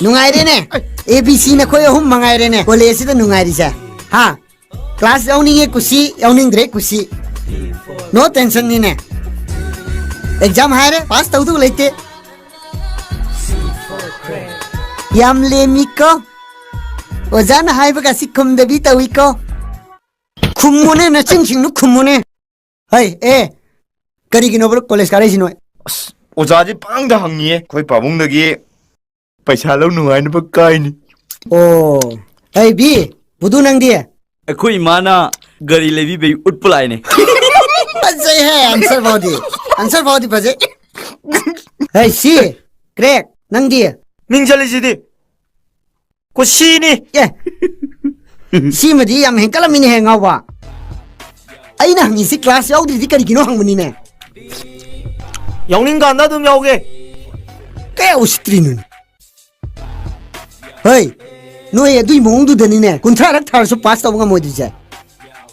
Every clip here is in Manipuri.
नुंगाइरेने ABC न खोय हम मंगाइरेने कॉलेज से नुंगाइरी से हाँ क्लास याउनिंगे कुसी याउनिंग्रे कुसी नो टेंशन नी ने एग्जाम हायरे पास तौदु लेते याम लेमिको ओजान हाइबगा सिखम दबी तविको खुमुने न चिंचिंग खुमुने हाय ए करिगिनो ब्रो कॉलेज कारे सिनो ओजाजी पांगदा हंगिए कोई पाबुंगदगी पैसा लो नुआइन बकाइनी ओ हाय बी बुदु नंगदी अखोई माना गरी लेवी बे उठपलाइने सही है आंसर बॉडी बजे हाय सी क्रैक नंगदी मिंजलिसिदी कुसीनी ए सी मदी याम हेंकला मिनी हेंगावा अइना हंगिसी क्लास याउदि करिगिनो हंगमनिने याउनिंग गांदा तुम याओगे क्या उस्त्रीनुन hey no ye dui mong du dani ne kunthra rak thar so pass tawga moi dija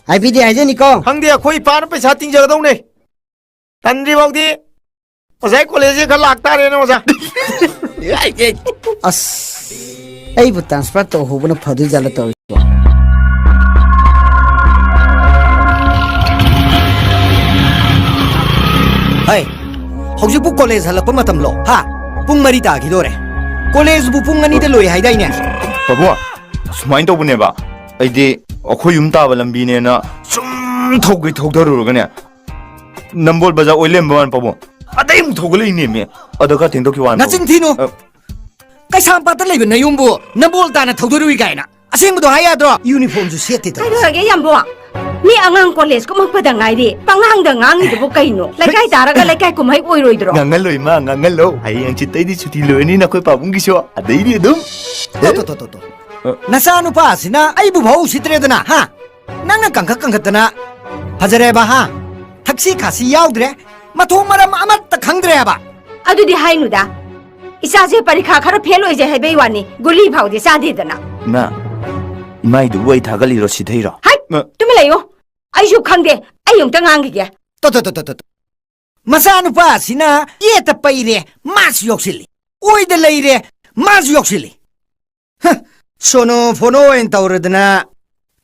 ai bi de ai je ni ko hang dia khoi pan paisa ting jaga dong ne tanri bau di ozai college ka lakta re ne oza as ai bu transfer to ho buna phadu jala to hey hoji bu college hala pa matam lo ha pung mari ta gi dore college बुपुंग अनी दे लोय हाइदाइने बाबू सुमाइन तो बनेबा अइदे अखोय युम ताबा लंबीने ना सुम थोगै थोगदरुगने नंबोल बजा ओइलेम बवान पाबो अदै मु थोगलै मे अदका थिंदो कि वान नचिन थिनो कैसा पात लेबे नयुमबो नंबोल ताना थोगदरुइ गाइना असेंबदो हायाद्रो यूनिफॉर्म जु सेते त हाइदोगे यambo मी अंगांग कॉलेज को मखपदा गाइदे पंगांग द गांगी दबो कइनो लेकाय तारगा लेकाय कुमై ओइरोइद्रो गांगलोय मा गांगलो हायंग चितैदि छुटी लोयनी नखोय पाबुंगी सो अदैदि दुम तो नसा नुपा सिना आइबु भौ सित्रेदना हा नंग कंखतना फजरेबा हा थक्सी खासी याउद्रे मथों मरम अमत खंगद्रेबा अदुदि हाइनुदा इसाजे परीक्षा खर फेल होइजे हाइबे वानी गुली भाउदे सादेदना ना इमाइदु वइ थागली रो सिधैरो हाइ तुमि लयो आइसु खंगदे आयुंग त गांगिगे तो मसा नुपा सिना ये त पैरे मास योक्सिली ओइ द लैरे मास योक्सिली सोनो फोनो एन तौरदना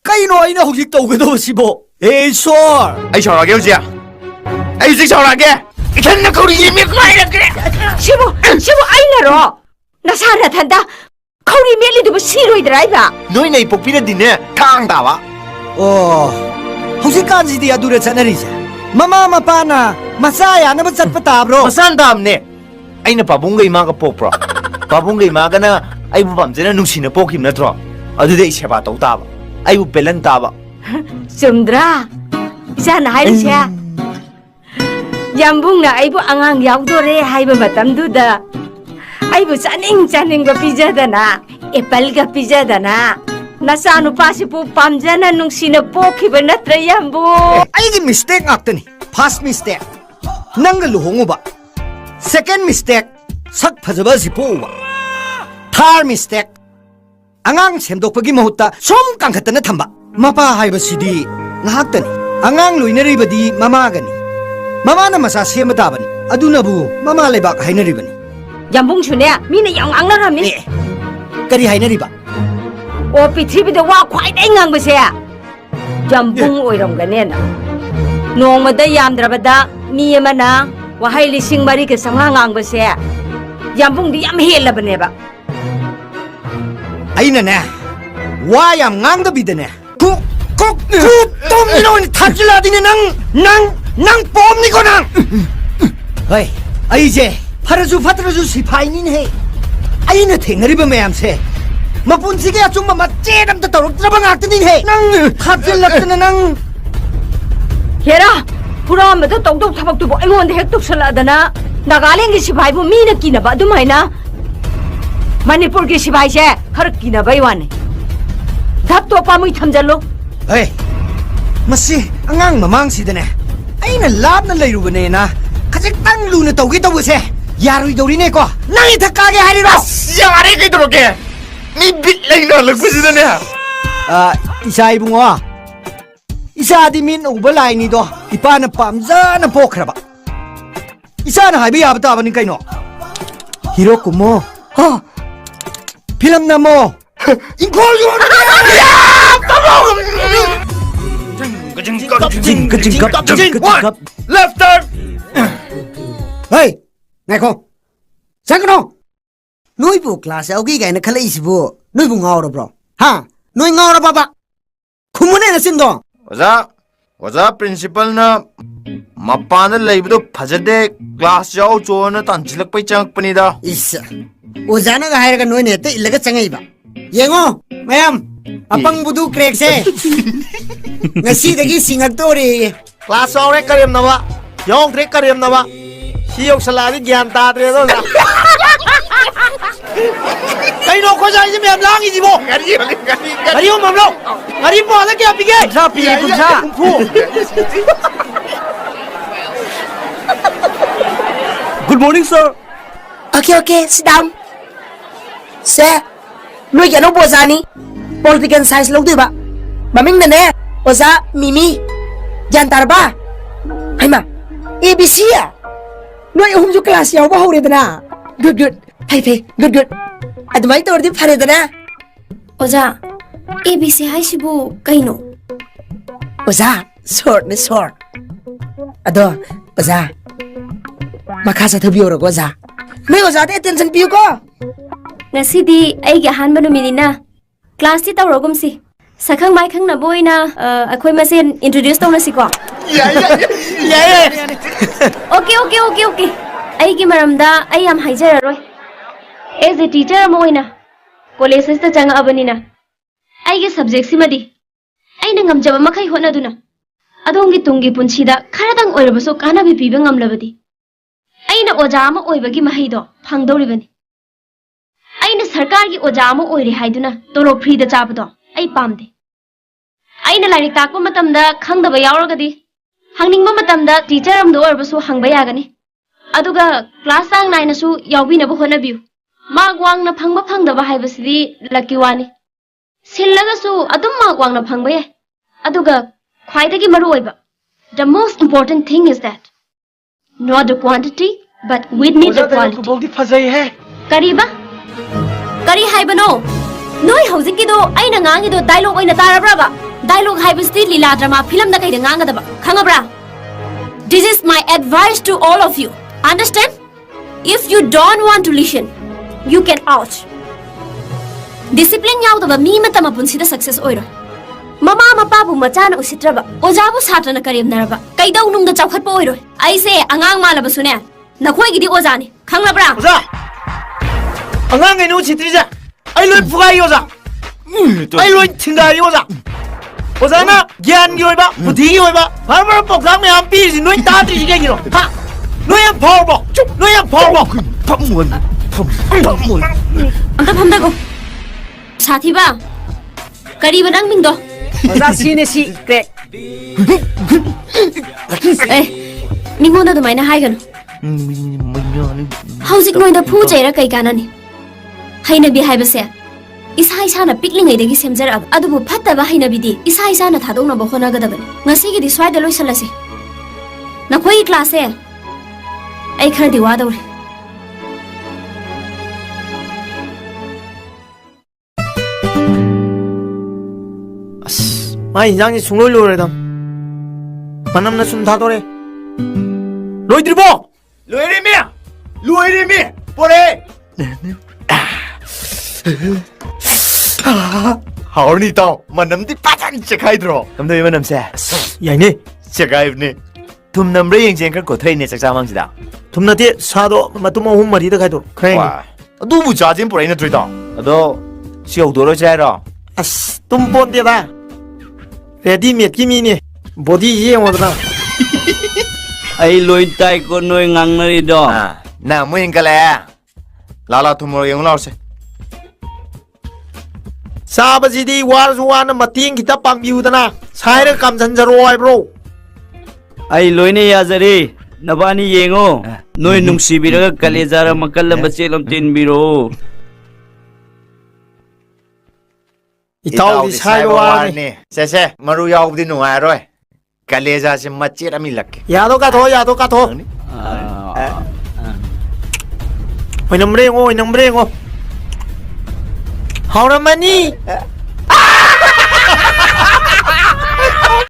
कइनो आइना हुजिक तौगदो सिबो ए सोर आई सौरागे उजिया आई उजिक सौरागे इथन न खौरी येमे क्लाइरके सिबो आइनारो नसाना थंदा खौरी मेली दुबो सिरोइद्राइबा नोइ नै पोपिरा दिने थांग दावा ओ हुजिकाजिदि अदुरे चनरिसे ममा मपाना मसा यानब चटप ताब्रो मसान दामने आइना पाबुंगै मागा पोप्रो पाबुंगै मागना आइबु पामजेना नुसिना पोखिम नत्रो अदुदे सेवा तौ ताबा आइबु पेलन ताबा चुमद्रा इजाना हाइरिसे यामबुंगना आइबु अंगांग याउदोरे हाइबा मतमदुदा आइबु चानिंग ग पिजादना एप्पल ग पिजादना नसा नुपासिपु पामजना नुसिना पोखिबा नत्र यामबु आइगी मिस्टेक आक्तनी फर्स्ट मिस्टेक नंग लुहोंगुबा सेकंड मिस्टेक सक फजबा सिपोवा थर्ड मिस्टेक अंगांग सेमदोकपगी महुत्ता सोम कांखतना थंबा मपा हाइबसिदी ngahakतनी अंगांग लोइनरिबदी ममागनी ममाना मसा सेम ताबनी अदुनबु ममा लेबाक हाइनरिबनी यामबुंग सुने मीना yang anglarami करी हाइनरिबा ओ पृथ्वीदा वा ख्वाइदै ngangbसे यामबुंग ओइरमगनेना नोंगमदा यामद्रबदा मी अमना वहाई लिसिंग मरी के संगा ngangbसे यामबुंगदी याम हेलबनेबा आइना ने वा याम nganगदबिदने कु तुम नोन थाजिलादिने नंग पोमनी को नंग hey आइजे फरजु फत्रजु सिफाइनी ने आइना थेंगरिबा मयाम से मपुनसी के अचुम मच्चेदम त तरुत्रबा ngakतनी हे नंग थाजिलक्तने नंग हेरा पुरा मद तौदौ थबक्तुबो अइगोंद हेक तुक्सलादना नागालैंड के सिपाहीबु मीना किनबा अदुमाइना मणिपुर के सिपाही से खर किनबई वाने धप तो पामुई थमजलो हे मसी अंगांग ममांग सिदने अइना लाबना लैरुबनेना खजिक्तंग लुना तौगे तौबसे यारुई दौरिने को नंग थकागे हारिरो यारे कइदरोगे नी बिट लैना लगबसिदने इसाई बुंगो इचादी मीन उबा लाइनी दो इपान पामजाना पोखरबा इचाना हाइबी याब ताबनी कइनो हीरो कुमो हा फिल्म नमो इंकोल यो लेफ्ट टर्न हे नाइखो संगनो ꯅꯣꯏꯕꯨ ꯀ꯭ꯂꯥꯁ ꯌꯥꯎꯒꯤ ꯀꯥꯏꯅ ꯈꯜꯂꯛꯏꯁꯤꯕꯨ ꯅꯣꯏꯕꯨ ꯉꯥꯎꯔꯕ꯭ꯔꯣ ꯍꯥ ꯅꯣꯏ ꯉꯥꯎꯔꯕꯕ ꯈꯨꯝꯃꯨꯅꯦ ꯅꯆꯤꯟꯗꯣ ओजा प्रिंसिपल ना मपान लेबदो फजदे क्लास जाओ चोना तांचिलक पै चंगपनीदा इस ओजाना गा हायरगा नोइने ते इल्लगा चंगैबा येंगो मैम अपंग बुदु क्रेक से ngasi singak tori क्लास आउरे करेम नवा योंग ट्रेक करेम नवा हियोक सलादी ज्ञान ताद्रे दो कइनो खोजाई से मैम लांगी जीबो गरी हो ममलो गरी पोदा क्या पिगे सा पिगे कुछा फू good morning sir okay sit down se noi ya no bozani political science log ba maming na ne oza mimi jantar ba haima abc ya noi hum ju class yaw ba hore dana good good admai tor di phare dana ओजा ABC हाइसिबु कइनो oza short ne short ado oza makha sa thabiyo ro oza noi oza de attention piu ko ngasiदी आइगे हानबा नुमिनिना क्लास ति तवरगुमसि सखंग माइ खंग नबोइना अखोय मसेन इंट्रोड्यूस तौनसिको ओके आइगे मरमदा आइ याम हाइजररोय एज ए टीचर अमोइना कॉलेज से चंग अबनिना आइगे सब्जेक्ट सिमदी आइना ngमजब मखै होनदुना अदोंगी तुंगी पुंसीदा खरदंग ओइरबसो कानाबि पिबे ngमलबदी आइना ओजा अमा ओइबगी महिदो फंगदौरिबनी आइना सरकार की ओजा अमा ओइरे हाइदुना तोलो फ्री द चाबदो आइ पामदे आइना लाइरिक ताकपा मतमदा खंगदबा यावरगदी हंगनिंगबा मतमदा टीचर अमदो ओइरबसो हंगबा यागनी अदुगा क्लास सांग नाइनसु यावबिनबो होनबियु माग वांगना फंगबा फंगदबा हाइबसिदी लकी वानी सिल्लगसु अदुम माग वांगना फंगबा याय अदुगा ख्वाइदगी मरु ओइबा the most important thing is that not the quantity but we need the quality बोलती फजई है करीबा करी हाइबनो नोय हौजिकिदो आइना ngangido डायलॉग ओइना तारब्राबा डायलॉग हाइबसति लीला ड्रामा फिल्म द कइदा ngangadaba खंगब्रा this is my advice to all of you understand if you don't want to listen you can out discipline yaudaba mi matama punsida success oiro mama mapa bu machana usitraba ojabu satrana karimnaraba kaidau nungda chawkhatpa oiro aise angang malaba sune nakhoi gidi ojani khanglabra ओजा अंगांग एनु छित्रिजा आई लोय फुगाई ओजा आई लोय थिंगाई ओजा ओजा ना ज्ञान की ओइबा बुद्धि की ओइबा हर प्रोग्राम में हम पीज नोय ताद्रि के गिरो हा नोय हम फॉरबो नोय हम फॉरबो फमुन amta phamdago sathiba kariba nang mingdo oza sine si crack eh ningonda do maina haigano hauzik noida phu chaira kai kanani haina bi haibase isa isa na pikling ai degi semjar adubu phatta ba haina bi di isa isa na thadong na bokhona gadabani ngasi gi di swai da loisalase na khoi class e ai khar di wa dawre माई हिंजांगी सुंगलोय लोरेदम मनमना सुन थादोरे लोइद्रिबो लोइरेमे पोरे हाउरनी ताओ मनमदी पाचन चखाइद्रो कमदे मनमसे याइने चखाइबने तुम नम्रे यंजें कर कोथैने चकचा मांगसिदा तुमनते सादो मतुम अहुम मरी द खाइदो खरें वा अदुबु जाजिन पुराइना त्रिदा अदो सियौदोरो जायरा अस तुम पोंदेदा रेडी मेड की मीने बॉडी ये होदना आई लोई ताई को नोय ngangnari do ना मुइंगले लाला तुमरो यंग लाउसे साबजिदी वारजु वाना मतिंग खिता पांबिउदना साइर कमजनजरो आइब्रो आई लोइने याजरे नबानी येंगो नोय नुंगसिबिरगा कलेजारा मकल बचेलम तिनबिरो इताउ दि साइरो वानी से मरु याउबदि नुआरोय कलेजा से मच्चे रमी लग के यादो का थो ओइ नंबरे ngो हाउरमनी